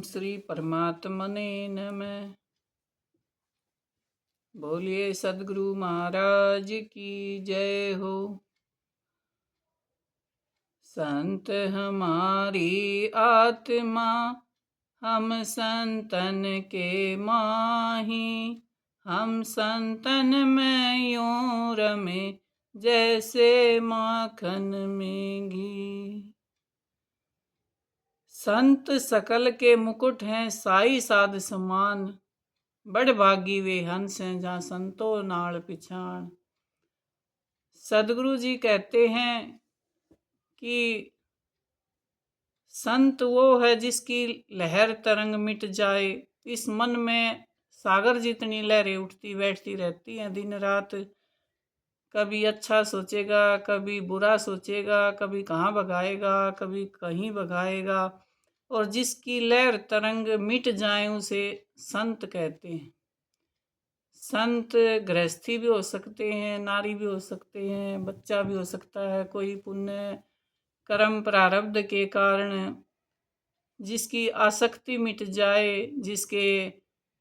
श्री परमात्मने नमः। बोलिए सदगुरु महाराज की जय हो। संत हमारी आत्मा हम संतन के माही, हम संतन में यूं रमे जैसे माखन में घी। संत सकल के मुकुट हैं साई साध समान, बड़ भागी वे हंस हैं जहाँ संतो नाल पिछाण। सदगुरु जी कहते हैं कि संत वो है जिसकी लहर तरंग मिट जाए। इस मन में सागर जितनी लहरें उठती बैठती रहती हैं दिन रात। कभी अच्छा सोचेगा, कभी बुरा सोचेगा, कभी कहाँ भगाएगा, कभी कहीं भगाएगा, और जिसकी लहर तरंग मिट जाए उसे संत कहते हैं। संत गृहस्थी भी हो सकते हैं, नारी भी हो सकते हैं, बच्चा भी हो सकता है। कोई पुण्य कर्म प्रारब्ध के कारण जिसकी आसक्ति मिट जाए, जिसके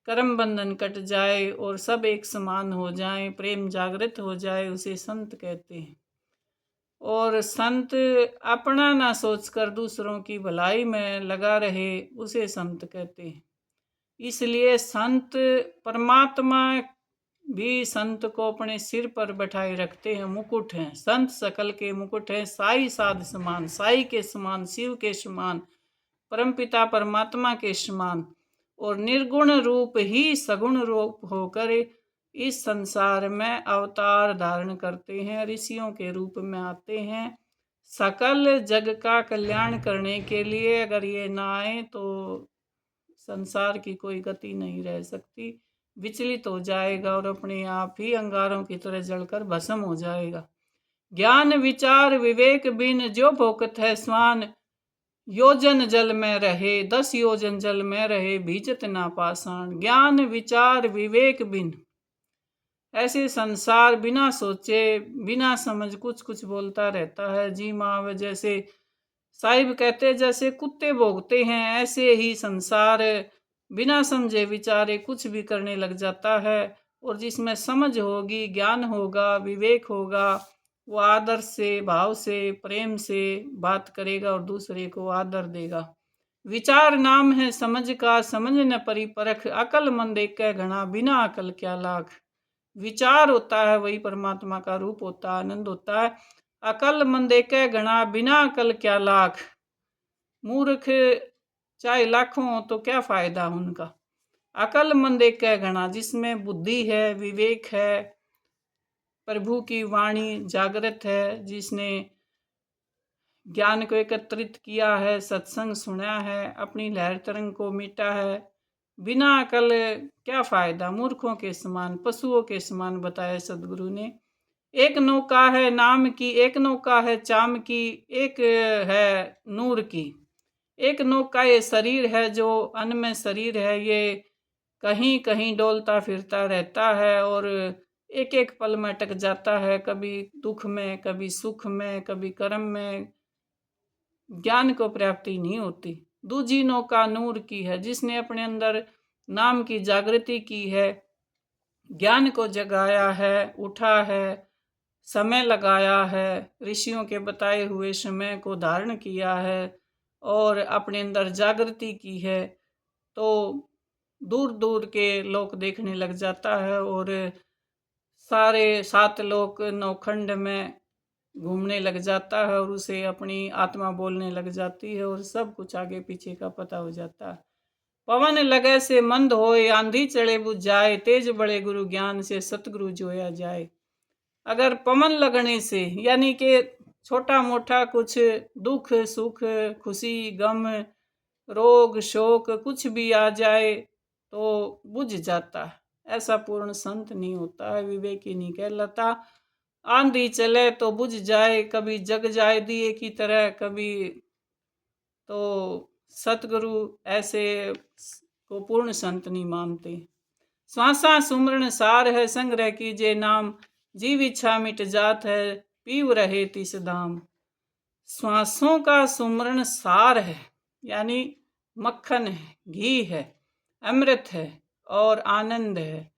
कर्म बंधन कट जाए और सब एक समान हो जाए, प्रेम जागृत हो जाए, उसे संत कहते हैं। और संत अपना ना सोचकर दूसरों की भलाई में लगा रहे, उसे संत कहते हैं। इसलिए संत परमात्मा भी संत को अपने सिर पर बैठाए रखते हैं, मुकुट हैं। संत सकल के मुकुट हैं साई साध समान, साई के समान, शिव के समान, परमपिता परमात्मा के समान। और निर्गुण रूप ही सगुण रूप होकर इस संसार में अवतार धारण करते हैं, ऋषियों के रूप में आते हैं सकल जग का कल्याण करने के लिए। अगर ये ना आए तो संसार की कोई गति नहीं रह सकती, विचलित हो जाएगा और अपने आप ही अंगारों की तरह जलकर भस्म हो जाएगा। ज्ञान विचार विवेक बिन जो भोगत है स्वान, योजन जल में रहे 10 योजन जल में रहे भीजत ना पाषाण। ज्ञान विचार विवेक बिन, ऐसे संसार बिना सोचे बिना समझ कुछ कुछ बोलता रहता है। जी माँ जैसे साहिब कहते जैसे कुत्ते भोगते हैं, ऐसे ही संसार बिना समझे विचारे कुछ भी करने लग जाता है। और जिसमें समझ होगी, ज्ञान होगा, विवेक होगा, वो आदर से, भाव से, प्रेम से बात करेगा और दूसरे को आदर देगा। विचार नाम है समझ का, समझ न परिपरख, अकल मंद एक घना बिना अकल क्या लाख। विचार होता है वही परमात्मा का रूप होता है, आनंद होता है। अकल मंद एक घना बिना अकल क्या लाख। मूर्ख चाहे लाखों हो तो क्या फायदा उनका। अकल मंद एक घना, जिसमें बुद्धि है, विवेक है, प्रभु की वाणी जागृत है, जिसने ज्ञान को एकत्रित किया है, सत्संग सुना है, अपनी लहर तरंग को मीटा है। बिना अकल क्या फायदा, मूर्खों के समान, पशुओं के समान बताया सदगुरु ने। एक नौका है नाम की, एक नौका है चाम की, एक है नूर की। एक नौका ये शरीर है, जो अन्न में शरीर है, ये कहीं कहीं डोलता फिरता रहता है और एक एक पल में अटक जाता है, कभी दुख में, कभी सुख में, कभी कर्म में। ज्ञान को प्राप्ति नहीं होती। दूजी नौका नूर की है, जिसने अपने अंदर नाम की जागृति की है, ज्ञान को जगाया है, उठा है, समय लगाया है, ऋषियों के बताए हुए समय को धारण किया है और अपने अंदर जागृति की है, तो दूर दूर के लोक देखने लग जाता है और सारे 7 लोक नौखंड में घूमने लग जाता है और उसे अपनी आत्मा बोलने लग जाती है और सब कुछ आगे पीछे का पता हो जाता है। पवन लगे से मंद होए, आंधी चढ़े बुझ जाए, तेज बड़े गुरु ज्ञान से सतगुरु जोया जाए। अगर पवन लगने से यानी कि छोटा मोटा कुछ दुख सुख खुशी गम रोग शोक कुछ भी आ जाए तो बुझ जाता है, ऐसा पूर्ण संत नहीं होता है, विवेकी नहीं कहलाता। आंधी चले तो बुझ जाए, कभी जग जाए दिए की तरह, कभी तो सतगुरु ऐसे को पूर्ण संत नहीं मानते। श्वासा सुमरण सार है, संग्रह कीजिए नाम, जीव इच्छा मिट जात है, पीव रहे तिस धाम। श्वासों का सुमरण सार है, यानी मक्खन है, घी है, अमृत है और आनंद है।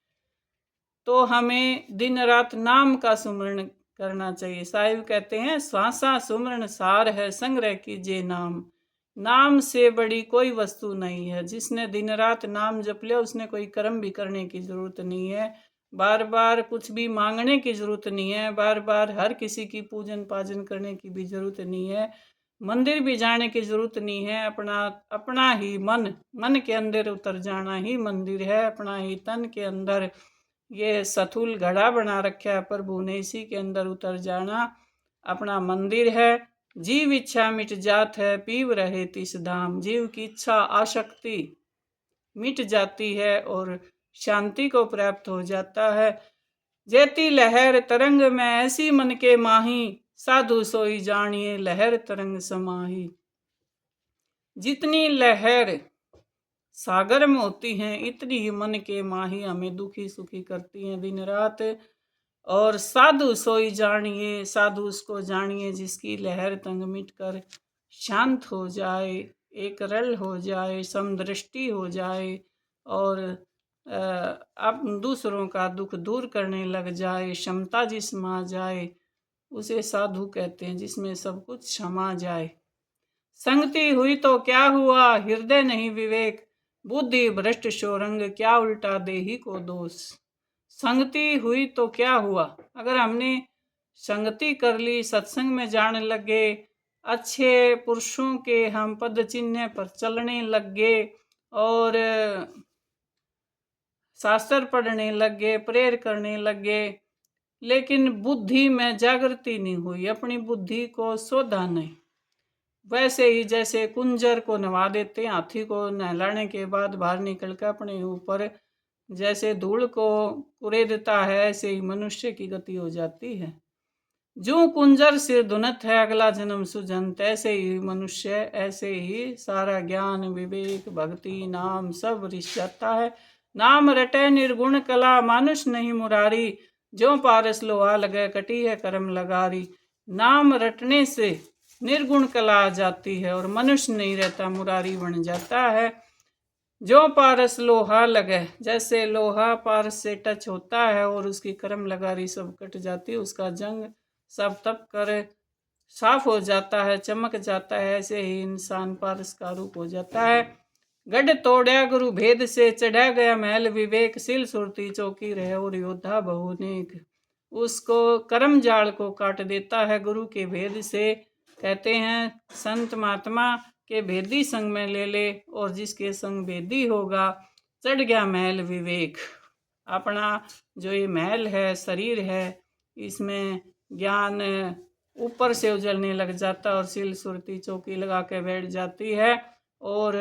तो हमें दिन रात नाम का सुमरण करना चाहिए। साहिब कहते हैं, श्वासा सुमरण सार है, संग्रह कीजिए नाम। नाम से बड़ी कोई वस्तु नहीं है। जिसने दिन रात नाम जप लिया उसने कोई कर्म भी करने की जरूरत नहीं है, बार बार कुछ भी मांगने की जरूरत नहीं है, बार बार हर किसी की पूजन पाजन करने की भी जरूरत नहीं है, मंदिर भी जाने की जरूरत नहीं है। अपना अपना ही मन के अंदर उतर जाना ही मंदिर है। अपना ही तन के अंदर ये सथुल घड़ा बना रखा है प्रभु ने, इसी के अंदर उतर जाना अपना मंदिर है। जीव इच्छा मिट जात है, पीव रहे तिस धाम। जीव की इच्छा आसक्ति मिट जाती है और शांति को प्राप्त हो जाता है। जैती लहर तरंग में ऐसी मन के माही, साधु सोई जानिए लहर तरंग समाही। जितनी लहर सागर में होती हैं इतनी ही मन के माही हमें दुखी सुखी करती हैं दिन रात। और साधु सोई जानिए, साधु उसको जानिए जिसकी लहर तंग मिटकर शांत हो जाए, एक रल हो जाए, समदृष्टि हो जाए और अब दूसरों का दुख दूर करने लग जाए, क्षमता जिसमें आ जाए उसे साधु कहते हैं, जिसमें सब कुछ क्षमा जाए। संगति हुई तो क्या हुआ, हृदय नहीं विवेक, बुद्धि भ्रष्ट शोरंग, क्या उल्टा देही को दोष। संगति हुई तो क्या हुआ, अगर हमने संगति कर ली, सत्संग में जाने लगे, अच्छे पुरुषों के हम पद चिन्ह पर चलने लग गए और शास्त्र पढ़ने लगे, प्रेयर करने लगे, लेकिन बुद्धि में जागृति नहीं हुई, अपनी बुद्धि को शोधा नहीं। वैसे ही जैसे कुंजर को नवा देते, हाथी को नहलाने के बाद बाहर निकल कर अपने ऊपर जैसे धूल को कुरेदता है, ऐसे ही मनुष्य की गति हो जाती है। जो कुंजर सिर धुनत है अगला जन्म सुजंत, ऐसे ही मनुष्य, ऐसे ही सारा ज्ञान विवेक भक्ति नाम सब रिस जाता है। नाम रटे निर्गुण कला, मानुष नहीं मुरारी, जो पारस लोहा लगे कटी है कर्म लगारी। नाम रटने से निर्गुण कला आ जाती है और मनुष्य नहीं रहता, मुरारी बन जाता है। जो पारस लोहा लगे, जैसे लोहा पारस से टच होता है और उसकी कर्म लगारी सब कट जाती है, उसका जंग सब तप कर साफ हो जाता है, चमक जाता है, ऐसे ही इंसान पारस का रूप हो जाता है। गढ़ तोड़ा गुरु भेद से, चढ़ा गया महल विवेक, सिल सुरती चौकी रहे और योद्धा बहुनेक। उसको कर्म जाल को काट देता है गुरु के भेद से। कहते हैं संत महात्मा के भेदी संग में ले ले, और जिसके संग भेदी होगा चढ़ गया महल विवेक। अपना जो ये महल है, शरीर है, इसमें ज्ञान ऊपर से उजलने लग जाता और सिल सुरती चौकी लगा के बैठ जाती है और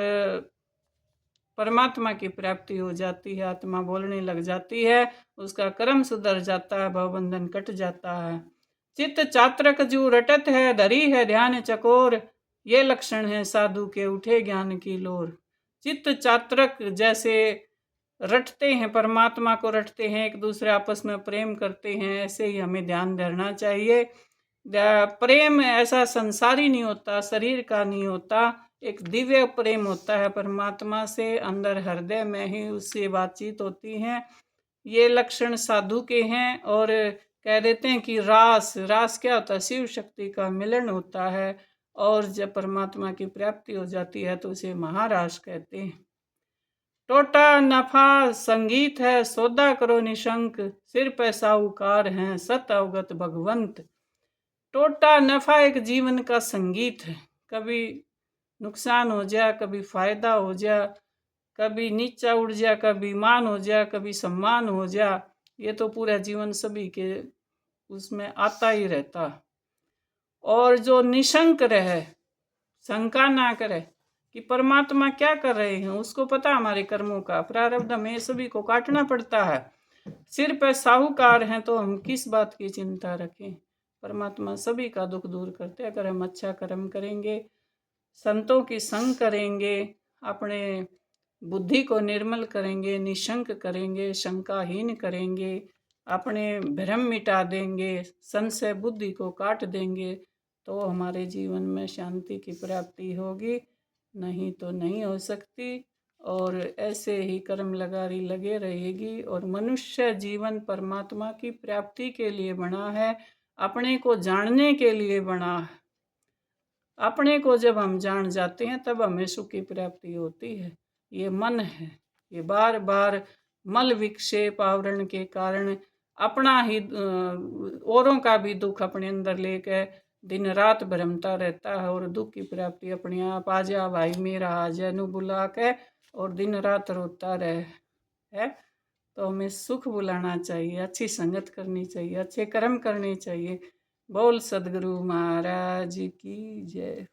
परमात्मा की प्राप्ति हो जाती है। आत्मा बोलने लग जाती है, उसका कर्म सुधर जाता है, भवबंधन कट जाता है। चित्त चात्रक जू रटत है, धरी है ध्यान चकोर, ये लक्षण है साधु के उठे ज्ञान की लोर। चित्त चात्रक जैसे रटते हैं, परमात्मा को रटते हैं, एक दूसरे आपस में प्रेम करते हैं, ऐसे ही हमें ध्यान धरना चाहिए। प्रेम ऐसा संसारी नहीं होता, शरीर का नहीं होता, एक दिव्य प्रेम होता है परमात्मा से, अंदर हृदय में ही उससे बातचीत होती है। ये लक्षण साधु के हैं। और कह देते हैं कि रास क्या होता है, शिव शक्ति का मिलन होता है और जब परमात्मा की प्राप्ति हो जाती है तो उसे महारास कहते हैं। टोटा नफा संगीत है, सौदा करो निशंक, सिर पे साहूकार हैं सत अवगत भगवंत। टोटा नफा एक जीवन का संगीत है, कभी नुकसान हो जाए, कभी फायदा हो जाए, कभी नीचा उड़ जा, कभी मान हो जा, कभी सम्मान हो जा, ये तो पूरा जीवन सभी के उसमें आता ही रहता। और जो निशंक रहे, शंका ना करे कि परमात्मा क्या कर रहे हैं, उसको पता हमारे कर्मों का प्रारब्ध हमें सभी को काटना पड़ता है। सिर पे साहूकार हैं तो हम किस बात की चिंता रखें, परमात्मा सभी का दुख दूर करते। अगर हम अच्छा कर्म करेंगे, संतों की संग करेंगे, अपने बुद्धि को निर्मल करेंगे, निशंक करेंगे, शंकाहीन करेंगे, अपने भ्रम मिटा देंगे, संशय बुद्धि को काट देंगे, तो हमारे जीवन में शांति की प्राप्ति होगी। नहीं तो नहीं हो सकती। और ऐसे ही कर्म लगारी लगे रहेगी। और मनुष्य जीवन परमात्मा की प्राप्ति के लिए बना है, अपने को जानने के लिए बना है। अपने को जब हम जान जाते हैं तब हमें सुख की प्राप्ति होती है। ये मन है, ये बार बार मल विक्षेप आवरण के कारण अपना ही औरों का भी दुख अपने अंदर लेकर दिन रात भ्रमता रहता है और दुख की प्राप्ति अपने आप आ जा भाई मेरा आ जा नु बुला के और दिन रात रोता रहे है। तो हमें सुख बुलाना चाहिए, अच्छी संगत करनी चाहिए, अच्छे कर्म करने चाहिए। बोल सदगुरु महाराज की जय।